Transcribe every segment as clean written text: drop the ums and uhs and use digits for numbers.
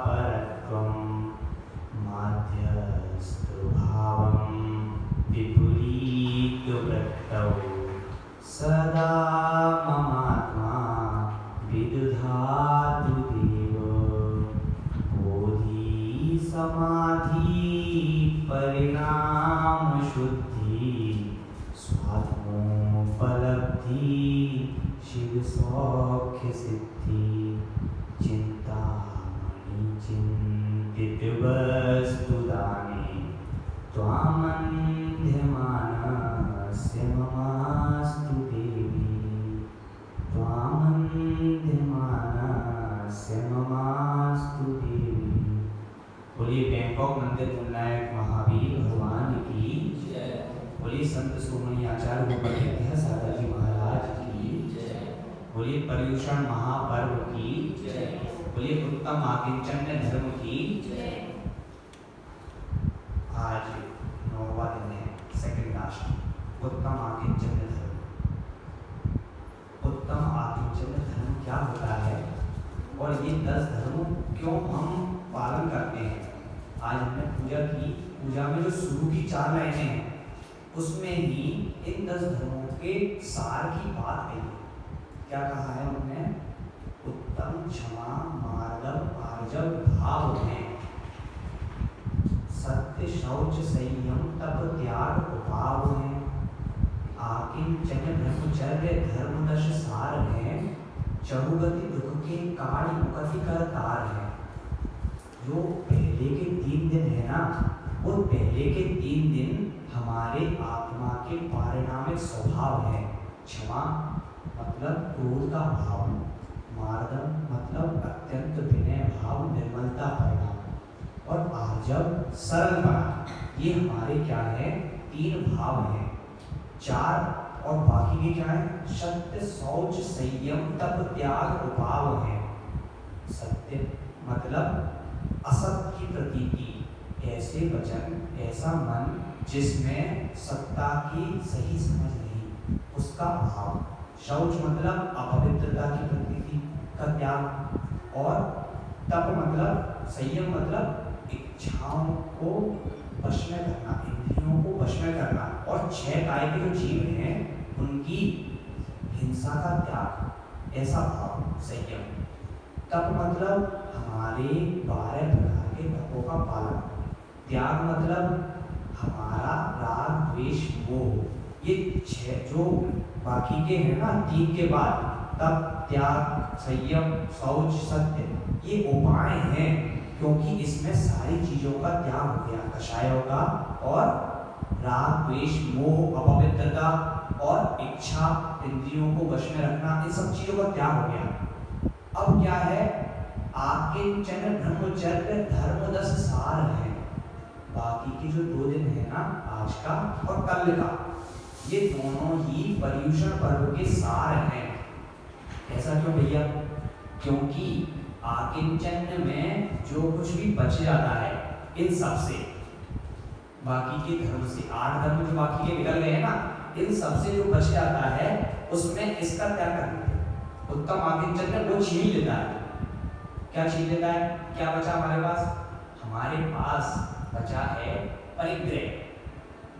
परत्वं माध्यस्थभावं विपरीतवृत्तौ सदा ममात्मा विदधातु देव। बोधि समाधि परिणाम शुद्धि स्वात्मोपलब्धि शिव सौख्य सिद्धि चिंतामणि चिंतित वस्तु दाने त्वामन्ध्यमानस्य ममास्तु देवी। त्वामन्ध्यमानस्य ममास्तु देवी। बोलिए बैंकॉक मंदिर गुरुनायक महावीर भगवान की जय। बोलिए संत शिरोमणि आचार्य गोपाल सादा जी महाराज की जय। बोलिए पर्युषण महापर्व की जय। बोलिए उत्तम आकिंचन्य धर्म की जय। आज 9वां दिन है, सेकंड लास्ट, उत्तम आकिंचन्य धर्म। उत्तम आकिंचन्य धर्म क्या होता है और ये 10 धर्म क्यों हम पालन करते हैं। आज हमने पूजा की, पूजा में जो शुरू की 4 लाइनें हैं उसमें ही इन 10 धर्मों के सार की बात है। क्या कहा है उन्होंने? उत्तम, क्षमा, मार्दव, आर्जव, भाव हैं, सत्य, शौच, संयम, तप, त्याग, उपाव हैं, आकिंचन्य, ब्रह्मचर्य, धर्म 10 सार हैं, चहुगति दुख के काढ़ मुक्ति कर तार है। जो पहले के 3 दिन है ना, वो पहले के 3 दिन हमारे आत्मा के पारिणामिक स्वभाव है। क्षमा मतलब क्रोध का भाव, मार्दव मतलब अत्यंत विनय भाव, निर्मलता परिणाम, और आर्जव सरलपना। ये हमारे क्या है? 3 भाव हैं। 4 और बाकी के क्या है? सत्य, शौच, संयम, तप, त्याग, उपाव है। सत्य मतलब असत की प्रतीति, ऐसे वचन, ऐसा मन जिसमें सत्ता की सही समझ नहीं, उसका अभाव। शौच मतलब अपवित्रता की प्रतीति का त्याग, और तप मतलब संयम मतलब इच्छाओं को वश में करना, इंद्रियों को वश में करना, और 6 काय के जो जीव हैं उनकी हिंसा का त्याग, ऐसा भाव संयम। तप मतलब हमारे 12 प्रकार के तपों का पालन। त्याग मतलब हमारा राग, द्वेष, मोह। ये 6 जो बाकी के हैं ना 3 के बाद, तप, त्याग, संयम, शौच, सत्य, ये उपाय हैं, क्योंकि इसमें सारी चीजों का त्याग हो गया, कषायों का, और राग, द्वेष, मोह, अपवित्रता और इच्छा, इंद्रियों को वश में रखना, इन सब चीजों का त्याग हो गया। अब क्या है? आकिंचन, ब्रह्मचर्य, धर्म 10 सार है। बाकी के जो 2 दिन है ना, आज का और कल का, ये दोनों ही पर्युषण पर्व के सार हैं। ऐसा क्यों भैया? क्योंकि आकिंचन्य में जो कुछ भी बच जाता है इन सब से, बाकी के धर्म से, 8 धर्म जो बाकी के निकल गए हैं ना, इन सब से जो बच जाता है उसमें इसका त्याग करना है। उत्तम आकिंचन्य वो छीन लेता है। क्या छीन लेता है? क्या बचा हमारे पास? हमारे पास बचा है परिग्रह।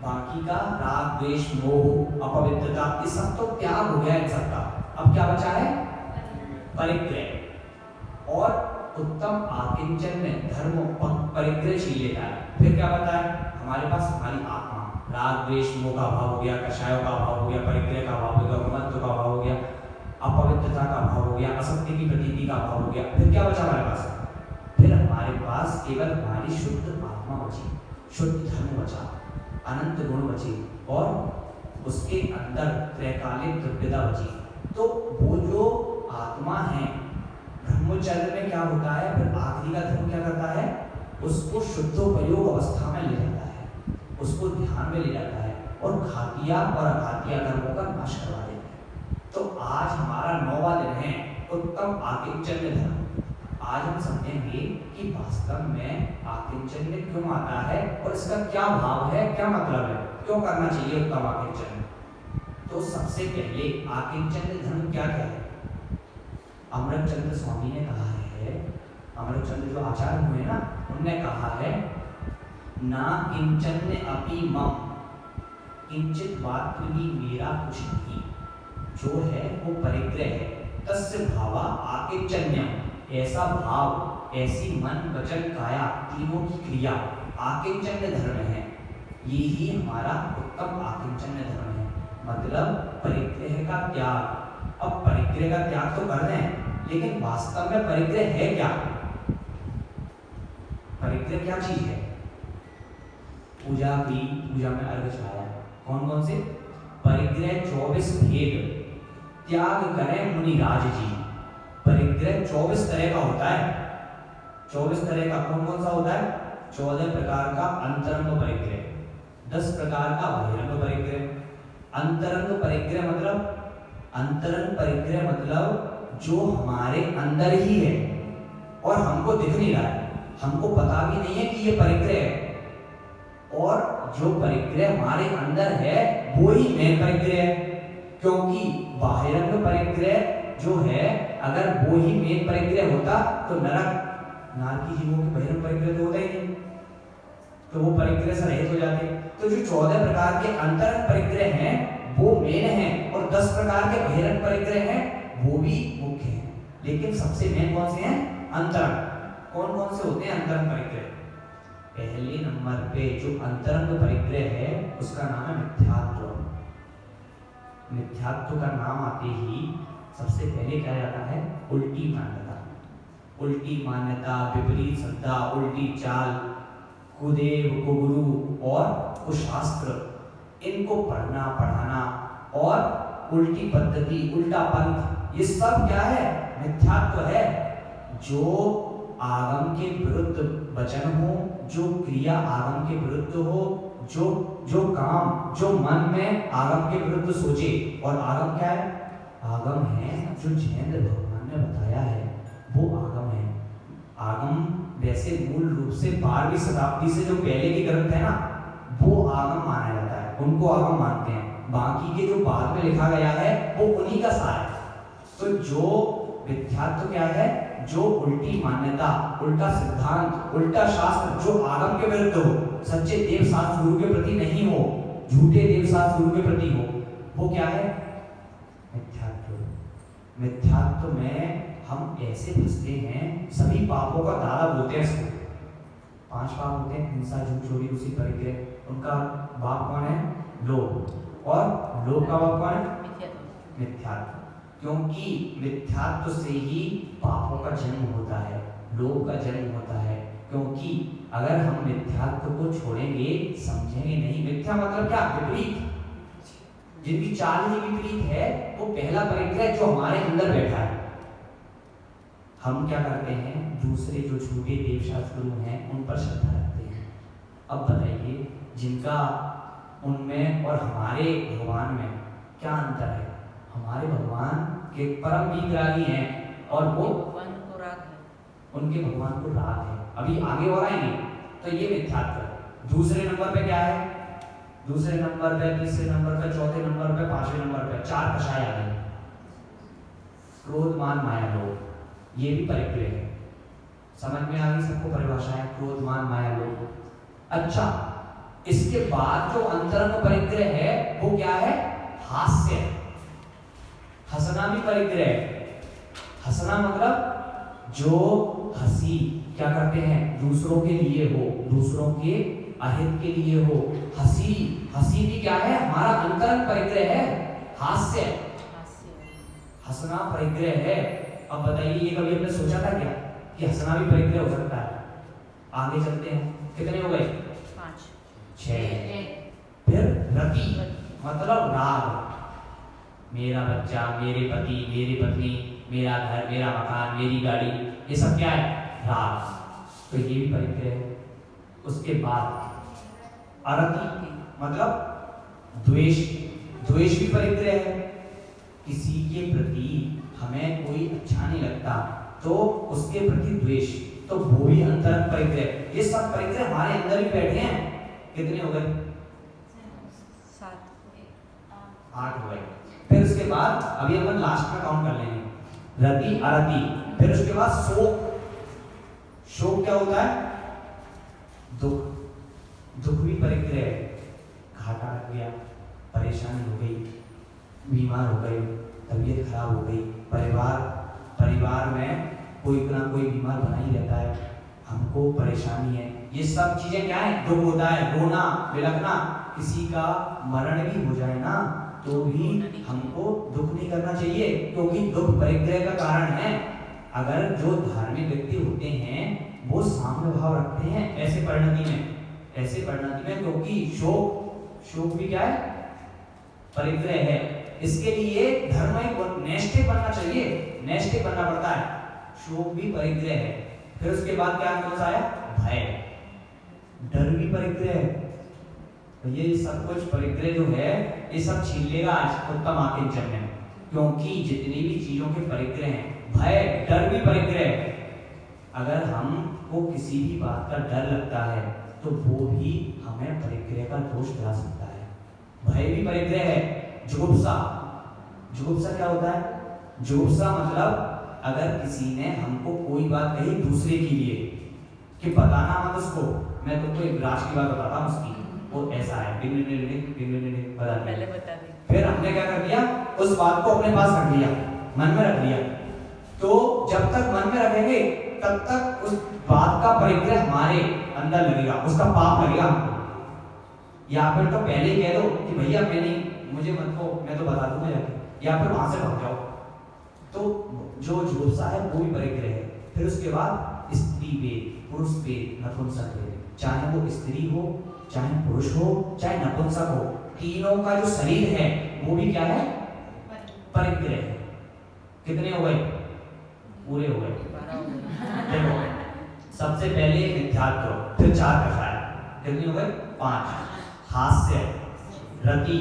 बाकी का राग, द्वेष, मोह, अपवित्रता, ये सब तो त्याग हो गया इन सबका। अब क्या बचा है? परिग्रह। और उत्तम आकिंचन्य धर्म परिग्रह छीन लेता है। फिर क्या बता है? हमारे पास हमारी आत्मा, राग, द्वेष, मोह का भाव हो गया, कषायों का भाव हो गया, परिग्रह का भाव हो गया, ममत्व का भाव हो गया, अपवित्रता का भाव हो गया, असत्य की प्रतीति का भाव हो गया। फिर क्या बचा हमारे पास? फिर हमारे पास केवल हमारी शुद्ध आत्मा बची, शुद्ध धर्म बचा, अनंत गुण बचे, और उसके अंदर त्रैकालिक द्रव्यता बची। तो वो जो आत्मा है, ब्रह्मचर्य में क्या होता है? फिर आखिरी का धर्म क्या करता है? उसको शुद्धोपयोग अवस्था में ले जाता है, उसको ध्यान में ले जाता है, और घातिया और अघातिया धर्मों का नाश करवा देता है। तो आज हमारा 9वां दिन है, उत्तम आकिंचन्य धर्म। आज हम समझेंगे कि वास्तव में आकिंचन्य क्यों आता है और इसका क्या भाव है, क्या मतलब है, क्यों करना चाहिए उत्तम आकिंचन्य। तो सबसे पहले आकिंचन्य धर्म क्या है? अमृतचंद्र स्वामी ने कहा है अमरचंद्र जो आचार्य हुए ना, उनने कहा है ना किंचन अपि मम, किंचित बात भी मेरा कुछ नहीं, जो है वो परिग्रह है। तस्य भावा आकिंचन्यम, ऐसा भाव, ऐसी मन वचन काया तीनों की क्रिया आकिंचन्य धर्म है। यही हमारा उत्तम आकिंचन्य धर्म है, मतलब परिग्रह का त्याग। अब परिग्रह का त्याग तो कर रहे हैं, लेकिन वास्तव में परिग्रह है क्या? परिग्रह क्या चीज है? पूजा की, पूजा में अर्घ चढ़ाया, कौन कौन से परिग्रह? 24 भेद त्याग करें मुनिराज जी। परिग्रह 24 तरह का होता है। 24 तरह का कौन कौन सा होता है? 14 प्रकार का अंतरंग परिग्रह, 10 प्रकार का बहिरंग परिग्रह। अंतरंग परिग्रह मतलब, अंतरंग परिग्रह मतलब जो हमारे अंदर ही है और हमको दिख नहीं रहा है, हमको पता भी नहीं है कि ये परिग्रह है, और जो परिग्रह हमारे अंदर है वो ही मेन परिग्रह है। क्योंकि बाहिरंग परिग्रह जो है, अगर वो ही मेन परिग्रह होता तो नरक नारकी जीवों के बहिरंग परिग्रह तो होता ही नहीं, तो वो परिग्रह से रहित हो जाते। तो जो 14 प्रकार के अंतरंग परिग्रह हैं वो मेन हैं, और 10 प्रकार के बहिरंग परिग्रह हैं वो भी मुख्य हैं। लेकिन सबसे मेन कौन से हैं? अंतरंग। कौन कौन से होते हैं अंतरंग परिग्रह? पहले नंबर पे जो अंतरंग परिग्रह है उसका नाम है मिथ्यात्व। मिथ्यात्व का नाम आते ही सबसे पहले क्या आता है? उल्टी मान्यता। उल्टी मान्यता, विपरीत श्रद्धा, उल्टी चाल, कुदेव, कुगुरु और कुशास्त्र, इनको पढ़ना पढ़ाना और उल्टी पद्धति, उल्टा पंथ, ये सब क्या है? मिथ्यात्व है। जो आगम के विरुद्ध वचन हो, जो क्रिया आगम के विरुद्ध हो, जो काम जो मन में आगम के विरुद्ध सोचे। और आगम क्या है? आगम है जो जैन भगवान ने बताया है वो आगम है। आगम वैसे मूल रूप से 12वीं शताब्दी से जो पहले के ग्रंथ है ना, वो आगम माना जाता है, उनको आगम मानते हैं। बाकी के जो बाद में लिखा गया है वो उन्हीं का सार है। तो जो मिथ्यात्व क्या है? जो उल्टी मान्यता, उल्टा सिद्धांत, उल्टा शास्त्र जो आगम के विरुद्ध हो, सच्चे देव शास्त्र गुरु के प्रति नहीं हो, झूठे देव शास्त्र गुरु के प्रति हो, वो क्या है? मिथ्यात्व। मिथ्यात्व में हम ऐसे फंसते हैं, सभी पापों का दादा बोलते हैं इसको। 5 पाप होते हैं, हिंसा, झूठ, चोरी, उसी परिग्रह। उनका बाप कौन है? लोभ। और लोभ का बाप कौन है? मिथ्यात्व। क्योंकि मिथ्यात्व से ही पापों का जन्म होता है, लोभ का जन्म होता है। क्योंकि अगर हम मिथ्यात्व को छोड़ेंगे, समझेंगे नहीं, मिथ्या मतलब क्या? विपरीत। जिनकी चाल ही विपरीत है वो पहला परिग्रह जो हमारे अंदर बैठा है। हम क्या करते हैं? दूसरे जो झूठे देवशास्त्र गुरु हैं उन पर श्रद्धा रखते हैं। अब बताइए, जिनका उनमें और हमारे भगवान में क्या अंतर है? हमारे भगवान के परम विरागी हैं और वो भगवान को राग है, उनके भगवान को राग है। अभी आगे और आएंगे। तो ये मिथ्यात्व। दूसरे नंबर पे क्या है? दूसरे नंबर पे, तीसरे नंबर पे, चौथे नंबर पे, 5वें नंबर पे 4 कषाय आ गए। क्रोध, मान, माया, लोभ, ये भी परिग्रह है। समझ में आ गई सबको परिभाषाएं? क्रोध, मान, माया, लोभ। अच्छा, इसके बाद जो अंतरंग परिग्रह है वो क्या है? हास्य। हंसना भी परिग्रह है। हंसना मतलब जो हंसी क्या करते हैं? दूसरों के लिए हो, दूसरों के अहित के लिए हो। हंसी, हंसी भी क्या है? हमारा अंतरंग परिग्रह है। हास्य, हंसना परिग्रह है। अब बताइए, ये कभी हमने सोचा था क्या कि हंसना भी परिग्रह हो सकता है? आगे चलते हैं। कितने हो गए? 5, 6। फिर रति मतलब राग। मेरा बच्चा, मेरे पति, मेरी पत्नी, मेरा घर, मेरा मकान, मेरी गाड़ी, ये सब क्या है? राग। तो ये भी परिग्रह है। उसके बाद अरति मतलब द्वेष। द्वेष भी परिग्रह है। किसी के प्रति हमें कोई अच्छा नहीं लगता तो उसके प्रति द्वेष, तो वो भी अंतरंग परिग्रह। ये सब परिग्रह हमारे अंदर ही बैठे हैं। कितने हो गए? 8 हो गए। फिर उसके बाद अभी अपन लास्ट में काउंट कर लेंगे। रति, अरति, फिर उसके बाद शोक। शोक क्या होता है? दुख। दुख भी परिग्रह है। घाटा लग गया, परेशानी हो गई, बीमार हो गए, तबीयत खराब हो गई, परिवार में कोई ना कोई बीमार बना ही रहता है, हमको परेशानी है, ये सब चीजें क्या है? दुख होता है। रोना, बिलखना, किसी का मरण भी हो जाए ना तो भी हमको दुख नहीं करना चाहिए, क्योंकि दुख परिग्रह का कारण है। अगर जो धार्मिक व्यक्ति होते हैं वो साम्य भाव रखते हैं ऐसे परिणति में, क्योंकि शोक भी क्या है? परिग्रह है। इसके लिए धर्म एक नैष्ठिक बनना चाहिए, नैष्ठिक बनना पड़ता है। शोक भी परिग्रह है। फिर उसके बाद क्या कौन सा आया? भय। डर भी परिग्रह है। तो ये सब कुछ परिग्रह जो है ये सब छीन लेगा आज उत्तम आकिंचन में, क्योंकि जितनी भी चीजों के परिग्रह हैं, भय, डर भी परिग्रह है। अगर हमको किसी भी बात का डर लगता है तो वो भी हमें परिग्रह का दोष दिला सकता है। भय भी परिग्रह है। जुगुप्सा क्या होता है? जुगुप्सा मतलब अगर किसी ने हमको कोई बात कही दूसरे के लिए कि बताना मत उसको, मैं तुमको एक राज की बात बताता हूँ उसकी, वो ऐसा है, पहले बता दे। फिर हमने क्या कर दिया? उस बात को अपने पास रख लिया, मन में रख लिया। तो जब तक मन में रखेंगे तब तक उस बात का परिग्रह हमारे अंदर लगेगा, उसका पाप लगेगा हमको। या फिर तो पहले ही कह दो कि भैया मुझे मत को, मैं तो बता दूंगा जाके, या फिर वहां से भाग जाओ। तो जो जुगुप्सा है वो भी परिग्रह है। फिर उसके बाद स्त्री वेद, पुरुष वेद, नपुंसक वेद, चाहे वो स्त्री हो, चाहे पुरुष हो, चाहे नपुंसक हो, तीनों का जो शरीर है वो भी क्या है? परिग्रह है। कितने हो गए? पूरे हो गए। देखो, सबसे पहले मिथ्यात्व, फिर 4 कषाय, कितने हो गए? 5। हास्य, रति,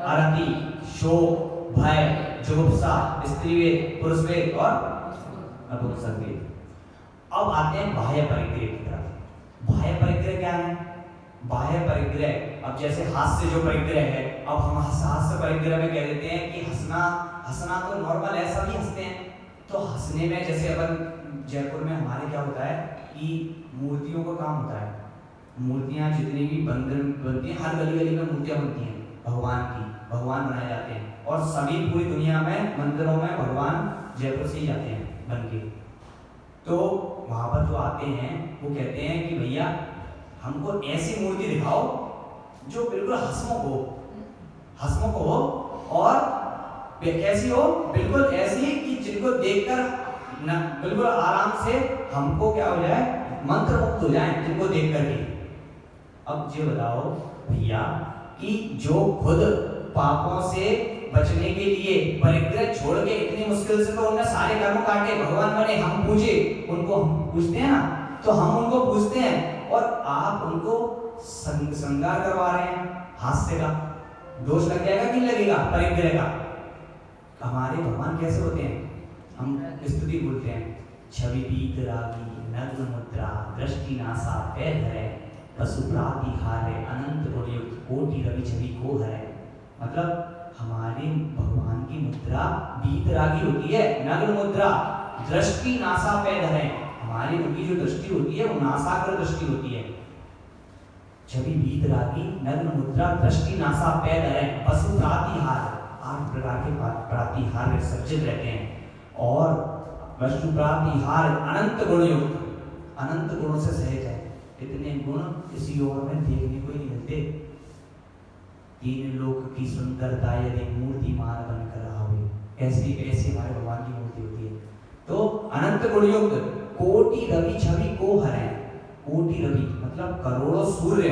अरति, शोक, भय, जुगुप्सा, स्त्रीवेद, पुरुषवेद और नपुंसकवेद। अब आते हैं बाह्य परिग्रह की तरफ। बाह्य परिग्रह क्या है? बाह्य परिग्रह, अब जैसे हास्य जो परिग्रह है, अब हम हास्य परिग्रह में कह देते हैं कि हंसना तो नॉर्मल है, सभी हंसते हैं। तो हंसने में जैसे अपन जयपुर में हमारे क्या होता है कि मूर्तियों का काम होता है। मूर्तियां जितनी भी बनती हैं, हर गली गली में मूर्तियां बनती हैं भगवान की, भगवान बनाए जाते हैं, और सभी पूरी दुनिया में मंदिरों में भगवान जयपुर से ही जाते हैं बन के। तो वहां पर जो आते हैं वो कहते हैं कि भैया हमको ऐसी मूर्ति दिखाओ जो बिल्कुल हंसमुख हो और कैसी हो? बिल्कुल ऐसी कि जिनको देखकर बिल्कुल आराम से हमको क्या हो जाए? मंत्र मुक्त हो जाए जिनको देख करके। अब ये बताओ भैया कि जो खुद पापों से बचने के लिए परिग्रह छोड़ के इतनी मुश्किल से तो उन्होंने सारे कर्म काटे, भगवान बने, हम पूजे, उनको हम पूजते हैं ना, तो हम उनको पूजते हैं और आप उनको श्रृंगार करवा रहे हैं हास्य का। दोष लग जाएगा कि लगेगा? परिग्रह का। हमारे भगवान कैसे होते हैं? हम स्तुति बोलते हैं, छवि पीत रागी नग्न मुद्रा दृष्टि नासा पैर है पशुप्राति हारे अनंत गुणयुक्त कोटि रवि छवि को है। मतलब हमारे भगवान की मुद्रा वीतरागी होती है, नग्न मुद्रा, दृष्टि नासा पैद है। हमारी उनकी जो दृष्टि होती है वो नासाग्र दृष्टि होती है। छवि वीतरागी नग्न मुद्रा दृष्टि नासा पैद है पशु प्रातिहार, 8 प्रकार के प्रातिहार सज्जित रहते हैं, और पशु प्रातिहार अनंत गुणयुक्त, अनंत गुणों से सहित है। इतने गुण किसी और में देखने को ही नहीं मिलते। 3 लोक की सुंदरता यदि मूर्तिमान बनकर आवे, ऐसी हमारे भगवान की मूर्ति होती है। तो अनंत गुणयुक्त, कोटि रवि छवि को हरे। कोटि रवि मतलब करोड़ों सूर्य,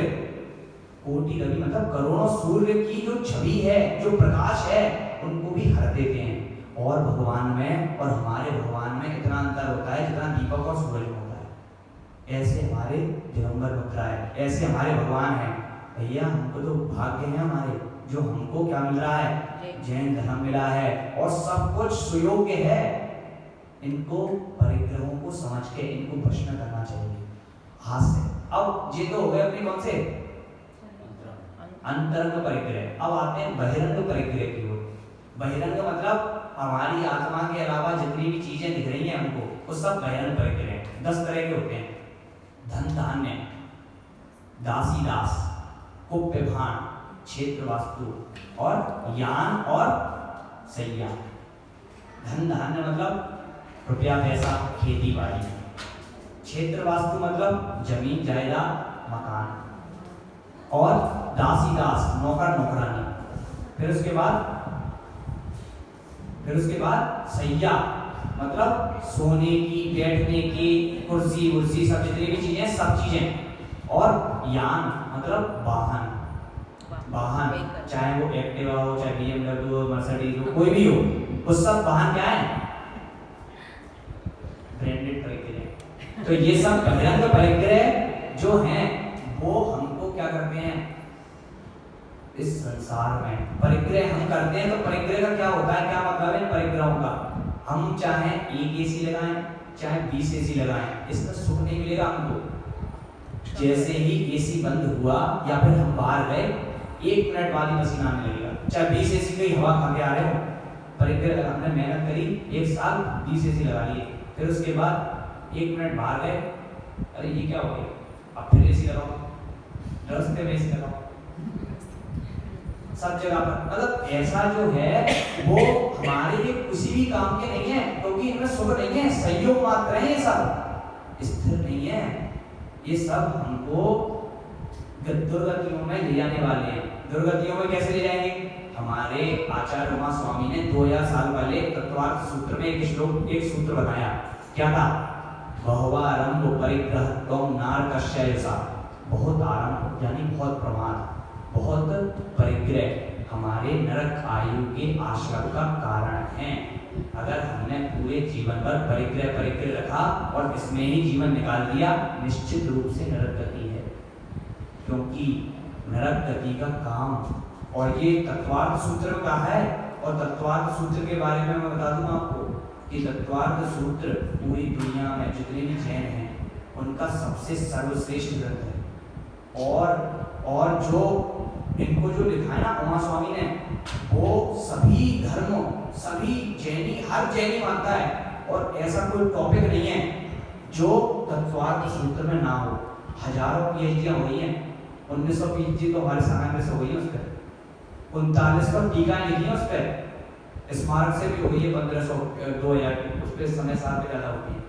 कोटि रवि मतलब करोड़ों सूर्य की जो छवि है, जो प्रकाश है, उनको भी हर देते हैं। और भगवान में और हमारे भगवान में इतना अंतर होता है जितना दीपक और सूरज में होता है। ऐसे हमारे दिगंबर मुद्रा है, ऐसे हमारे भगवान हैं। भैया हमको तो भाग्य है हमारे, जो हमको क्या मिल रहा है? जैन धर्म मिला है और सब कुछ सुयोग्य है। इनको परिग्रहों को समझ के इनको भस्म करना चाहिए हाथ से। अब ये तो हो गए अपने कौन से? अंतरंग परिग्रह। अब आते हैं बहिरंग परिग्रह की ओर। बहिरंग मतलब हमारी आत्मा के अलावा जितनी भी चीजें दिख रही हैं हमको, वो सब बहन परिग्रह हैं। 10 तरह के होते हैं। धन धान्य, दासी दास, कुप्य भान, क्षेत्र वास्तु और यान और सैया। धन धान्य मतलब रुपया पैसा, खेती बाड़ी। क्षेत्र वास्तु मतलब जमीन जायदाद मकान। और दासी दास नौकर नौकरानी। फिर उसके बाद सैया मतलब सोने की, बैठने की, कुर्सी उर्सी सब जितनी भी चीजें, सब चीजें। और यान मतलब वाहन, चाहे वो एक्टिवा हो, चाहे BMW हो, मर्सिडीज हो, कोई भी हो, वो सब वाहन क्या है? ब्रांडेड परिग्रह। तो ये सब बहिरंग परिग्रह जो हैं वो हमको क्या करते हैं? इस संसार में परिग्रह हम करते हैं। तो परिग्रह का क्या होता है, क्या मतलब है परिग्रहों का? हम चाहे एक AC लगाएं, चाहे 20 AC लगाएं, इसका सुख नहीं मिलेगा हमको। जैसे ही AC बंद हुआ या फिर हम बाहर गए, 1 मिनट बाद ही पसीना आने लगेगा, चाहे 20 AC की हवा खा के आ रहे हो। परिग्रह हमने मेहनत करी, 1 साल 20 AC लगा लिए, फिर उसके बाद 1 मिनट बाहर गए, अरे ये क्या हो गया, अब फिर AC लगाओ, रास्ते में AC लगाओ, सब जगह पर। मतलब ऐसा जो है वो हमारे लिए किसी भी काम के नहीं है, क्योंकि इनमें सुख नहीं है, संयोग मात्र है, ये सब स्थिर नहीं है। ये सब हमको दुर्गतियों में ले जाने वाले हैं। दुर्गतियों में कैसे ले जाएंगे? हमारे आचार्य उमा स्वामी ने 2000 साल पहले तत्वार्थ सूत्र में एक सूत्र बताया। क्या था? बहुवारंभ परिग्रह त्वं नारकस्यसा। बहुत आरंभ यानी बहुत प्रमाद, बहुत परिग्रह हमारे नरक आयु के आश्रम का कारण है। अगर हमने पूरे जीवन भर परिग्रह रखा और इसमें ही जीवन निकाल दिया, निश्चित रूप से नरक गति है। क्योंकि नरक गति का काम, और ये तत्वार्थ सूत्र का है। और तत्वार्थ सूत्र के बारे में मैं बता दूं आपको कि तत्वार्थ सूत्र पूरी दुनिया में जितने भी जैन हैं उनका सबसे सर्वश्रेष्ठ ग्रंथ है। और जो इनको जो लिखा है ना उमा स्वामी ने, वो सभी धर्मों, सभी जैनी, हर जैनी मानता है। और ऐसा कोई टॉपिक नहीं है जो तत्वार्थ सूत्र में ना हो। हजारों PhD हुई हैं, 1900 PhD तो हमारे सामने से हुई है, उस पर 3900 टीकाएं लिखी हैं, उस पर स्मारक से भी हुई है 1500 2000 की, उस पर समय साल पे ज़्यादा होती है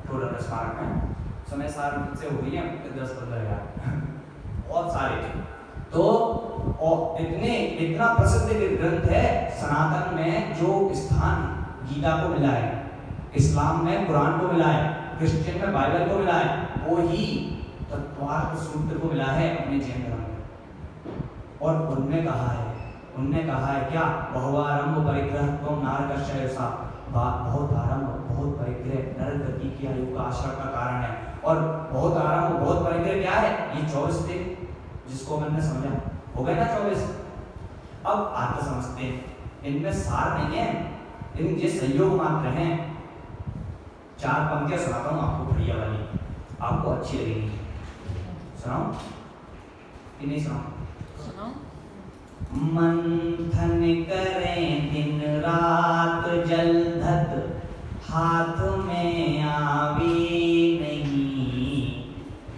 टोटल स्मारक में, समय साल से हुई है 10-15 हज़ार बहुत सारे। तो और इतना प्रसिद्ध ग्रंथ है। सनातन में जो स्थान गीता को मिला है, इस्लाम में कुरान को मिला है, क्रिश्चियन में बाइबल को मिला है, वो ही तत्वार्थ सूत्र को मिला है अपने जैन धर्म में। और उनने कहा है क्या? बहुआरंभ परिग्रह त्वं नारकस्यसा। बहुत आरंभ, बहुत परिग्रह नरक गति की आयु का आश्रम का कारण है। और बहुत आरंभ, बहुत परिग्रह क्या है? ये 24 दिन जिसको मैंने समझा, हो गए ना 24। अब आत्म समझते हैं, इनमें सार नहीं है, इन ये संयोग मात्र हैं। 4 पंक्तियां सुनाता हूँ आपको बढ़िया वाली, आपको अच्छी लगेगी। सुनाओ कि नहीं सुनाओ? मंथन करें दिन रात जलधत, हाथ में आवे नहीं,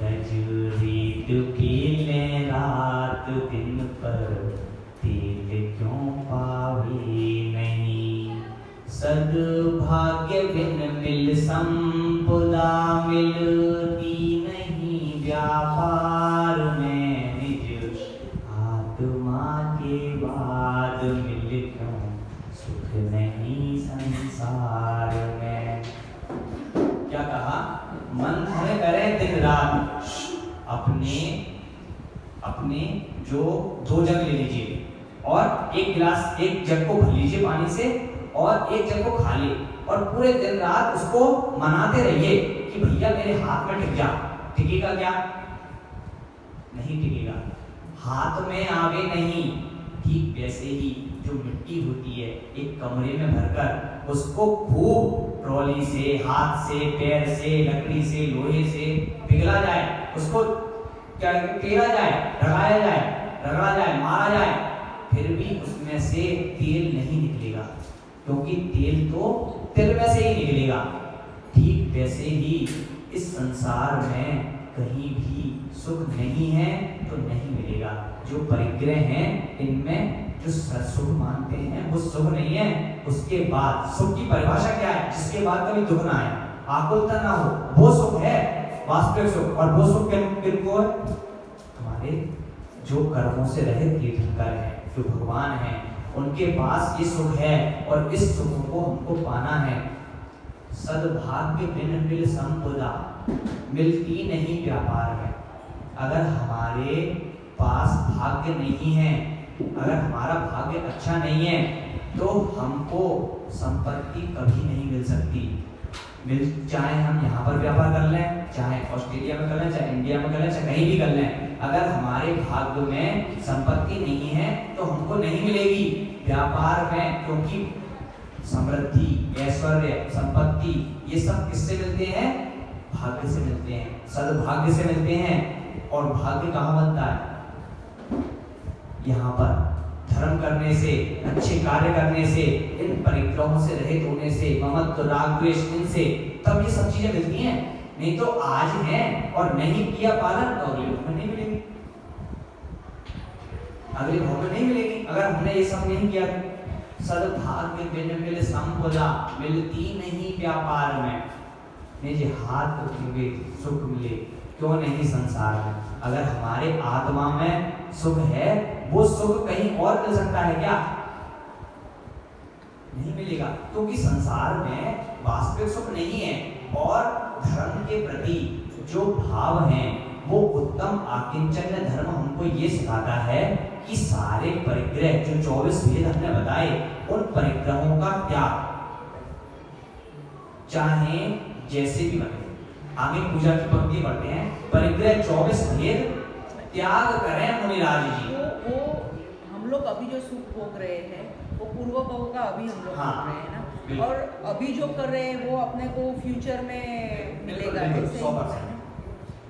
गजरीत पीले रात दिन पर, तेल क्यों पावे नहीं। सद्भाग्य बिन मिल संपदा, मिलती नहीं व्यापार में, निज आत्मा के बाद मिल क्यों सुख नहीं संसार में। क्या कहा? मंथन करें दिन रात, अपने जो 2 जग ले लीजिए और एक जग को भर लीजिए पानी से और एक जग को खा ले, और पूरे दिन रात उसको मनाते रहिए कि भैया मेरे हाथ में टिक जा। टिकेगा क्या? नहीं टिकेगा, हाथ में आवे नहीं। ठीक वैसे ही जो मिट्टी होती है एक कमरे में भरकर उसको खूब ट्रॉली से, हाथ से, पैर से, लकड़ी से, लोहे से पिघला जाए, उसको क्या केला जाए, रगड़ा जाए, मारा जाए, फिर भी उसमें से तेल नहीं निकलेगा। क्योंकि तेल तो तिल में से ही निकलेगा। ठीक वैसे ही इस संसार में कहीं भी सुख नहीं है तो नहीं मिलेगा। जो परिग्रह हैं इनमें जो सुख मानते हैं वो सुख नहीं है। उसके बाद सुख की परिभाषा क्या है? जिसके बाद कभी दुख ना आए, आकुलता ना हो, वो सुख है वास्तविक सुख। और वो सुख किनको है? हमारे जो कर्मों से रहित तीर्थंकर हैं, जो भगवान हैं, उनके पास ये सुख है और इस सुख को हमको पाना है। सद्भाग्य बिन मिल संपदा, मिलती नहीं व्यापार में। अगर हमारे पास भाग्य नहीं है, अगर हमारा भाग्य अच्छा नहीं है तो हमको संपत्ति कभी नहीं मिल सकती। चाहे हम यहाँ पर व्यापार कर लें, चाहे ऑस्ट्रेलिया में कर लें, चाहे इंडिया में कर लें, चाहे कहीं भी कर लें, अगर हमारे भाग्य में संपत्ति नहीं है तो हमको नहीं मिलेगी व्यापार में। क्योंकि समृद्धि, ऐश्वर्य, संपत्ति ये सब किससे मिलते हैं? भाग्य से मिलते हैं, सद्भाग्य से मिलते हैं। और भाग्य कहाँ बनता है? यहाँ पर धर्म करने से, अच्छे कार्य करने से, इन परिग्रहों से रहित होने से, ममत्व, राग, द्वेष, इनसे तब ये सब चीजें मिलती हैं। नहीं तो आज हैं और नहीं किया पालन तो अगले भव में नहीं मिलेगी, अगले भव में नहीं मिलेगी अगर हमने ये सब नहीं किया। सद्भाग्य बिन मिल संपदा, मिलती नहीं व्यापार में। निज हाथ रखोगे सुख मिले, क्यों नहीं संसार में? अगर हमारे आत्मा में सुख है, वो सुख कहीं और मिल सकता है क्या? नहीं मिलेगा, क्योंकि संसार में वास्तविक सुख नहीं है। और धर्म के प्रति जो भाव हैं वो उत्तम आकिंचन धर्म हमको ये सिखाता है कि सारे परिग्रह जो 24 भेद हमने बताए, उन परिग्रहों का त्याग चाहे जैसे भी बने। आगे पूजा की पंक्ति पढ़ते हैं, परिग्रह 24 भेद त्याग करें मुनिराज जी। वो हम लोग अभी जो सुख भोग रहे हैं वो पूर्व भव का अभी हम लोग भोग रहे हैं ना, और अभी जो कर रहे हैं वो अपने को फ्यूचर में मिलेगा। 100%।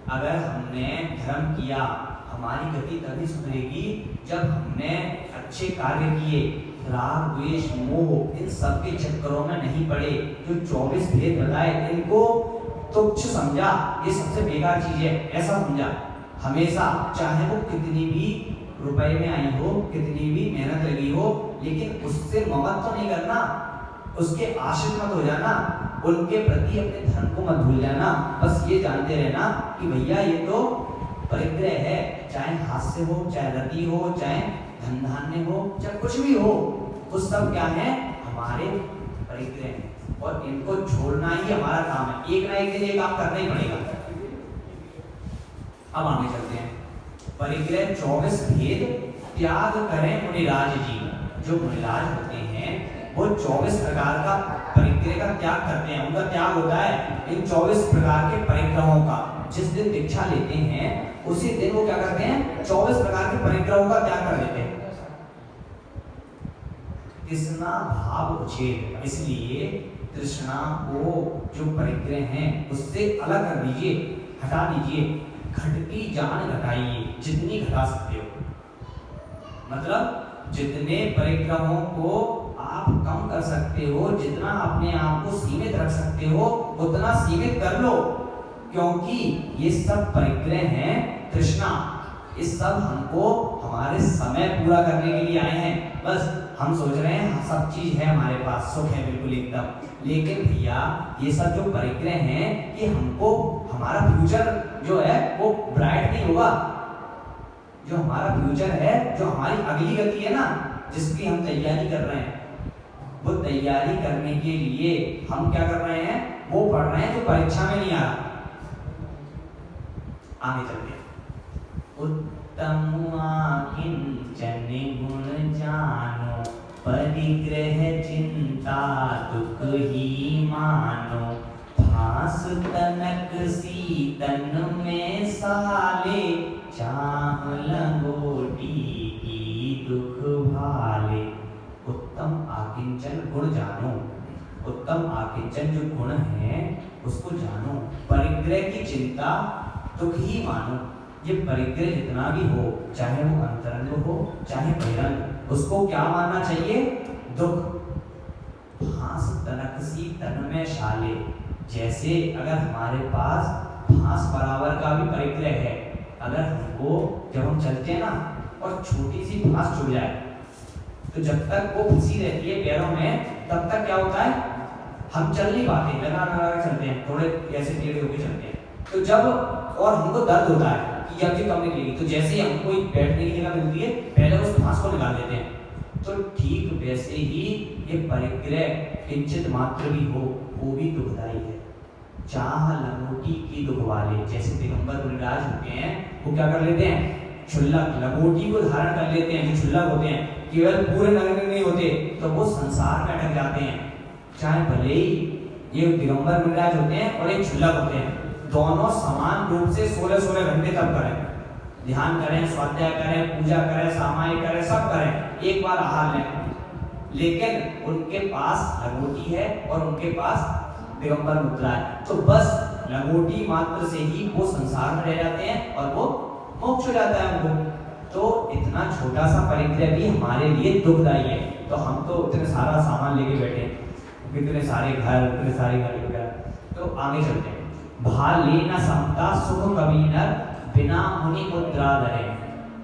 अगर हमने धर्म किया, हमारी गति तभी सुधरेगी जब हमने अच्छे कार्य किए, राग, द्वेष, मोह इन सब के चक्करों में नहीं पड़े। जो 24 भेद बताए इनको तुच्छ समझा, ये सबसे बेकार चीज है, ऐसा समझा। हमेशा चाहे वो कितनी भी रुपए में आई हो, कितनी भी मेहनत लगी हो, लेकिन उससे ममत्व तो नहीं करना, उसके आश्रित मत हो जाना, उनके प्रति अपने धर्म को मत भूल जाना। बस ये जानते रहना कि भैया ये तो परिग्रह है, चाहे हाथ से हो, चाहे रति हो, चाहे धन धान्य हो, चाहे कुछ भी हो, वो सब क्या है? हमारे परिग्रह हैं और इनको छोड़ना ही हमारा काम है। एक ना एक दिन ये काम करना ही पड़ेगा। अब आगे चलते हैं। परिग्रह 24 भेद त्याग करें मुनिराज जी। जो मुनिराज होते हैं वो 24 प्रकार का परिग्रह का त्याग करते हैं, उनका त्याग होता है इन 24 प्रकार के परिग्रहों का। जिस दिन दीक्षा लेते हैं उसी दिन वो क्या करते हैं? 24 प्रकार के परिग्रहों का त्याग कर देते हैं। तृष्णा भाव उच्छेद, इसलिए तृष्णा को जो परिग्रह हैं उससे अलग कर दीजिए, हटा दीजिए। घटती जान घटाइए, जितनी घटा सकते हो। मतलब जितने परिग्रहों को आप कम कर सकते हो, जितना अपने आप को सीमित रख सकते हो, उतना सीमित कर लो। क्योंकि ये सब परिग्रह हैं तृष्णा, इस सब हमको हमारे समय पूरा करने के लिए आए हैं। बस हम सोच रहे हैं सब चीज है हमारे पास, सुख है बिल्कुल एकदम, लेकिन भैया ये सब जो परिग्रह हैं कि हमको हमारा फ्यूचर जो है वो ब्राइट नहीं होगा। जो हमारा फ्यूचर है, जो हमारी अगली गति है ना, जिसकी हम तैयारी कर रहे हैं, वो तैयारी करने के लिए हम क्या कर रहे हैं? वो पढ़ रहे हैं जो परीक्षा में नहीं आ रहा। आगे चलते हैं। उत्तम किंचन गुण जानो, परिग्रह चिंता दुख ही मानो। फांस तनक सीतन में साले, चाह लंगोटी की दुख भाले। उत्तम आकिंचन गुण जानो, उत्तम आकिंचन जो गुण है उसको जानो। परिग्रह की चिंता दुख ही मानो। ये परिग्रह जितना भी हो, चाहे वो अंतरंग हो चाहे बहिरंग, उसको क्या मानना चाहिए? दुख। फांस तनक सी तन में शाले। जैसे अगर हमारे पास फांस बराबर का भी परिग्रह है, अगर हमको जब हम चलते हैं ना और छोटी सी फांस छूट जाए तो जब तक वो फंसी रहती है पैरों में तब तक क्या होता है, हम चल नहीं पाते, लगा लगा के चलते हैं, थोड़े ऐसे टेढ़े होके चलते हैं। तो जब और हमको दर्द होता है कि अब ये कब निकलेगी, तो जैसे ही हमको बैठने की जगह मिलती है पहले उस फांस को निकाल देते हैं। तो ठीक वैसे ही ये परिग्रह किंचित मात्र भी हो वो भी दुखदाई है। चाह लंगोटी की दुख वाले, जैसे दिगंबर मुनिराज होते हैं वो क्या कर लेते हैं, क्षुल्लक लंगोटी को धारण कर लेते हैं, जो क्षुल्लक होते हैं, केवल पूरे नग्न नहीं होते, तो वो संसार में अटक जाते हैं। चाहे भले ही ये दिगंबर मुनिराज होते हैं और एक क्षुल्लक होते हैं, दोनों समान रूप से 16-16 घंटे तप करें, ध्यान करें, स्वाध्याय करें, पूजा करें, सामायिक करें, सब करें, एक बार आहार लें, लेकिन उनके पास लंगोटी है और उनके पास दिगंबर मुद्रा है। तो बस लंगोटी मात्र से ही वो संसार में रह जाते हैं और वो मोक्ष हो जाता है उनको। तो इतना छोटा सा परिग्रह भी हमारे लिए दुखदाई है। तो हम तो इतने सारा सामान लेके बैठे हैं, इतने सारे घर, इतने सारी गाड़ी वगैरह, तो आगे चलते हैं। भा लेना समता सुख कबीनर बिना मुनि मुद्रा धरे।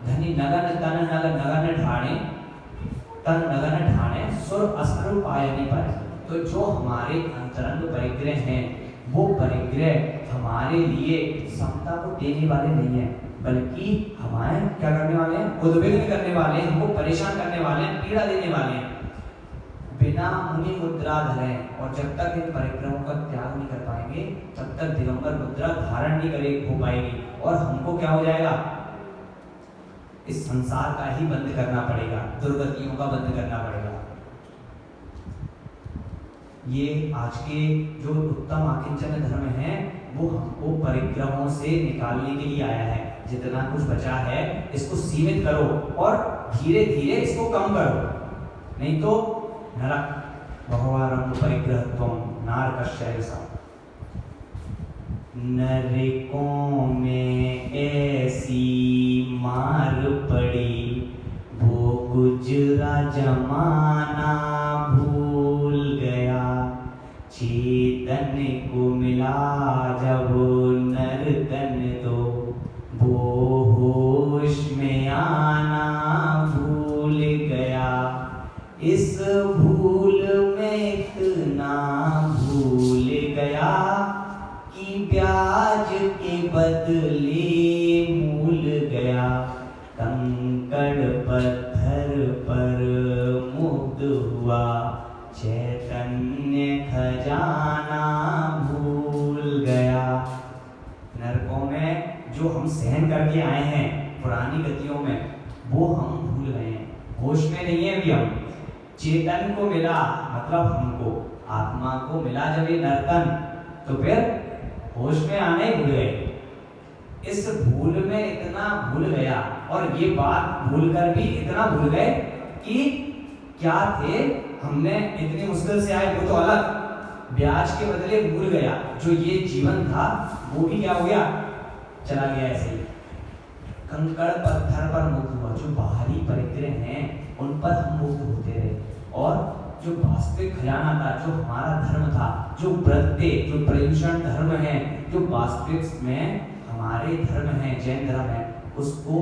धनी नगन तन नगन नगन ढाणे, तन नगन ढाणे सुर अस्त्र पायनी पर। तो जो हमारे अंतरंग परिग्रह हैं वो परिग्रह हमारे लिए समता को देने वाले नहीं है, बल्कि हमारे क्या करने वाले हैं, उद्विग्न करने वाले हैं, हमको परेशान करने वाले हैं, पीड़ा देने वाले हैं। बिना मुनि मुद्रा धरे, और जब तक इन परिग्रहों का त्याग नहीं कर पाएंगे तब तक दिगंबर मुद्रा धारण नहीं हो पाएगी और हमको क्या हो जाएगा, इस संसार का ही बंद करना पड़ेगा, दुर्गतियों का बंद करना पड़ेगा। ये आज के जो उत्तम आकिंचन धर्म है वो हमको परिग्रहों से निकालने के लिए आया है। जितना कुछ बचा है इसको सीमित करो और धीरे धीरे इसको कम करो, नहीं तो नरक भगवान परिग्रहत्वम नारकश्यसा। नरकों में ऐसी मार पड़ी वो गुजरा जमाना भूल गया। चेतन को मिला जब नर्तन तो वो होश में आना भूल गया। इस भूल में इतना भूल गया कि ब्याज के बदले मूल गया। कंकड़ पत्थर पर मुग्ध हुआ चैतन्य खजाना भूल गया। नरकों में जो हम सहन करके आए हैं पुरानी गतियों में वो हम भूल गए हैं, होश में नहीं है अभी हम। चेतन को मिला मतलब हमको आत्मा को मिला जब ये नर्तन, तो फिर होश में आने ही भूल गए। इस भूल में इतना भूल गया और ये बात भूल कर भी इतना भूल गए कि क्या थे, हमने इतनी मुश्किल से आए वो तो अलग, ब्याज के बदले भूल गया। जो ये जीवन था वो भी क्या हो गया, चला गया ऐसे ही। कंकड़ पत्थर पर मुक्त हुआ, जो बाहरी परिग्रह हैं उन पर हम मुक्त होते रहे और जो वास्तविक खजाना था, जो हमारा धर्म था, जो व्रत थे, जो पर्युषण धर्म है, जो वास्तविक में हमारे धर्म है, जैन धर्म है, उसको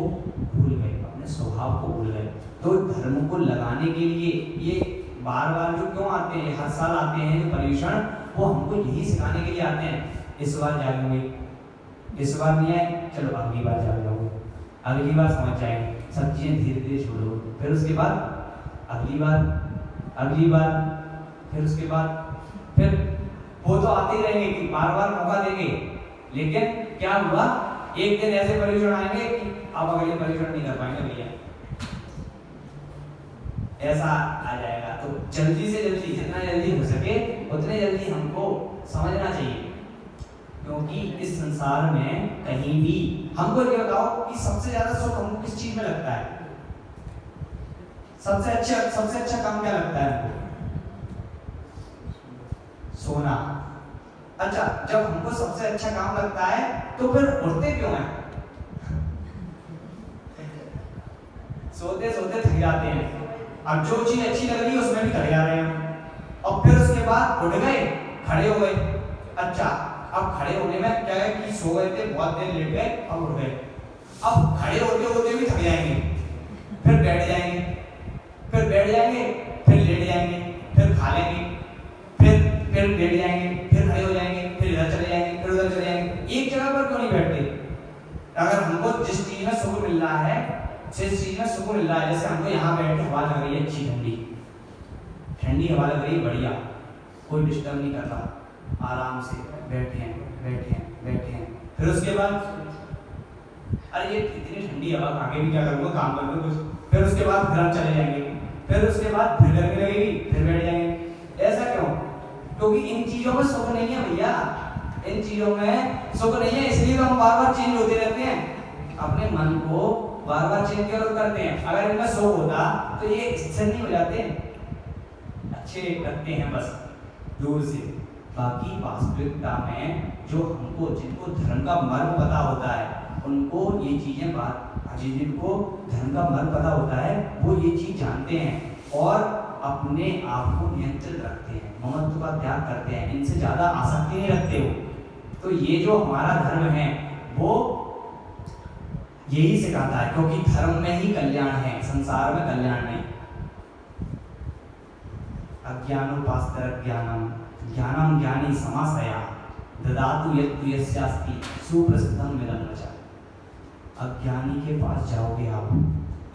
भूल गए, अपने स्वभाव को भूल गए। तो धर्म को लगाने के लिए ये बार बार जो क्यों आते हैं, हर साल आते हैं पर्युषण, वो हमको यही सिखाने के लिए आते हैं। इस बार जागेंगे, इस बार नहीं आए, चलो अगली बार जाग जाओगे, अगली बार समझ जाएंगे, सब चीजें धीरे धीरे छोड़ो, फिर उसके बाद अगली बार, अगली बार, फिर उसके बाद, फिर वो तो आते ही रहेंगे कि बार बार मौका देंगे। लेकिन क्या हुआ, एक दिन ऐसे पर्युषण आएंगे कि अब अगले पर्युषण नहीं कर पाएंगे भैया, ऐसा आ जाएगा। तो जल्दी से जल्दी, जितना जल्दी हो सके उतने जल्दी हमको समझना चाहिए, क्योंकि इस संसार में कहीं भी हमको ये बताओ कि सबसे ज्यादा सुख हमको किस चीज में लगता है, सबसे अच्छा काम क्या लगता है हमको, सोना। अच्छा, जब हमको सबसे अच्छा काम लगता है तो फिर उठते क्यों हैं, सोते सोते थक जाते हैं। अब जो चीज अच्छी लग रही है उसमें भी थक जा रहे हैं और फिर उसके बाद उठ गए, खड़े हो गए। अच्छा, अब खड़े होने में क्या है कि सो गए थे, बहुत देर लेट गए, अब उठ गए। अब खड़े होते होते भी थक जाएंगे, फिर बैठ जाएंगे, फिर बैठ जाएंगे, फिर लेट जाएंगे, फिर खा लेंगे, फिर लेट जाएंगे, फिर खड़े हो जाएंगे, फिर इधर चले जाएंगे, फिर उधर चले जाएंगे। एक जगह पर क्यों नहीं बैठते? अगर हमको जिस चीज में सुकून मिल रहा है, जिस चीज में सुकून मिल रहा है, जैसे हमको यहाँ बैठ के हवा लग रही है अच्छी ठंडी ठंडी हवा लग रही है, बढ़िया, कोई डिस्टर्ब नहीं कर रहा, आराम से बैठे हैं बैठे हैं बैठे हैं। फिर उसके बाद अरे ये इतनी ठंडी हवा खा के भी क्या करूँगा, काम करूँगा कुछ। फिर उसके बाद घर चले जाएंगे, फिर उसके बाद फिर गर्मी लगेगी, फिर बैठ जाएंगे। ऐसा क्यों? क्योंकि इन चीजों में सुख नहीं है भैया, इन चीजों में सुख नहीं है, इसलिए तो हम बार बार चेंज होते रहते हैं, अपने मन को बार बार चेंज क्यों करते हैं? अगर इनमें सुख होता तो ये स्थिर नहीं हो जाते, अच्छे लगते हैं बस दूर से। बाकी वास्तविकता में जो हमको, जिनको धर्म का मर्म पता होता है, उनको ये चीजें जिनको धर्म का मर्म पता होता है, वो ये चीज जानते हैं और अपने आप को नियंत्रित रखते हैं, ममत्व का त्याग करते हैं, इनसे ज्यादा आसक्ति नहीं रखते हो। तो ये जो हमारा धर्म है वो यही सिखाता है, क्योंकि धर्म में ही कल्याण है, संसार में कल्याण नहीं। अज्ञानोपास्तर ज्ञानम ज्ञानम ज्ञानी समासया ददातु यत्तु यस्यास्ति सुप्रसिद्धम मिलम वचा। अज्ञानी के पास जाओगे आप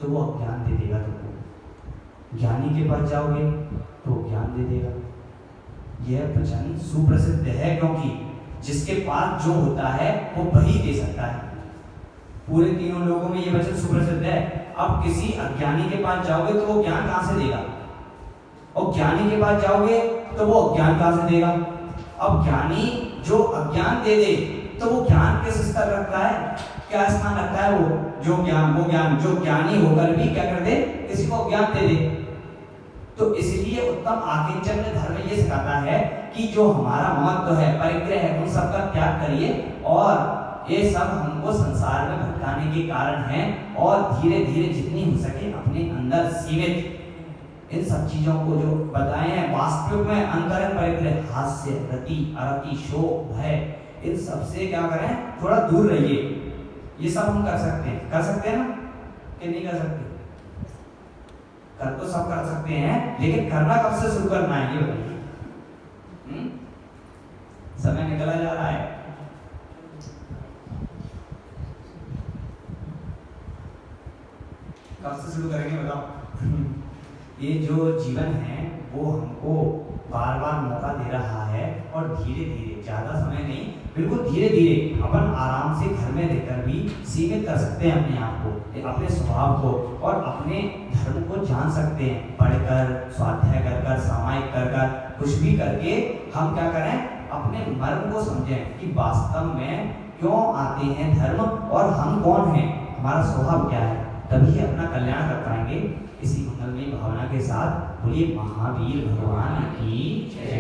तो वो अज्ञान दे देगा तुमको, ज्ञानी के पास जाओगे तो ज्ञान दे देगा। यह वचन सुप्रसिद्ध है क्योंकि जिसके पास जो होता है वो वही दे सकता है। पूरे तीनों लोगों में ये वचन सुप्रसिद्ध है। अब किसी अज्ञानी के पास जाओगे तो वो ज्ञान कहाँ से देगा, और ज्ञानी के पास जाओगे तो वो अज्ञान कहाँ से देगा। अब ज्ञानी जो अज्ञान दे दे तो वो ज्ञान किस स्तर रखता है, क्या स्थान रखता है? वो जो ज्ञान जो ज्ञानी होकर भी क्या कर दे, किसी को ज्ञान दे दे। तो इसलिए उत्तम आकिंचन ने धर्म ये सिखाता है कि जो हमारा महत्व है, परिग्रह है, उन सबका त्याग करिए, और ये सब हमको संसार में भटकाने के कारण है, और धीरे धीरे जितनी हो सके अपने अंदर सीमित इन सब चीजों को जो बताए हैं वास्तविक में अंतरंग परिग्रह, हास्य, रति, अरति, शोक, भय, इन सब से क्या करें, थोड़ा दूर रहिए। ये सब हम कर सकते हैं ना कि नहीं कर सकते? कर तो सब कर सकते हैं, लेकिन करना कब से शुरू करना है ये बताइए। समय निकला जा रहा है, कब से शुरू करेंगे बताओ। ये जो जीवन है वो हमको बार बार मौका दे रहा है, और धीरे धीरे, ज्यादा समय नहीं, बिल्कुल धीरे धीरे अपन आराम से घर में रहकर भी सीमित कर सकते हैं अपने आप को, अपने स्वभाव को, और अपने धर्म को जान सकते हैं। पढ़कर, स्वाध्याय कर कर, सामायिक कर कर, कुछ भी करके हम क्या करें, अपने मर्म को समझें कि वास्तव में क्यों आते हैं धर्म, और हम कौन हैं, हमारा स्वभाव क्या है। तभी अपना कल्याण कर पाएंगे। इसी मंगलमयी भावना के साथ बोलिए महावीर भगवान की जय।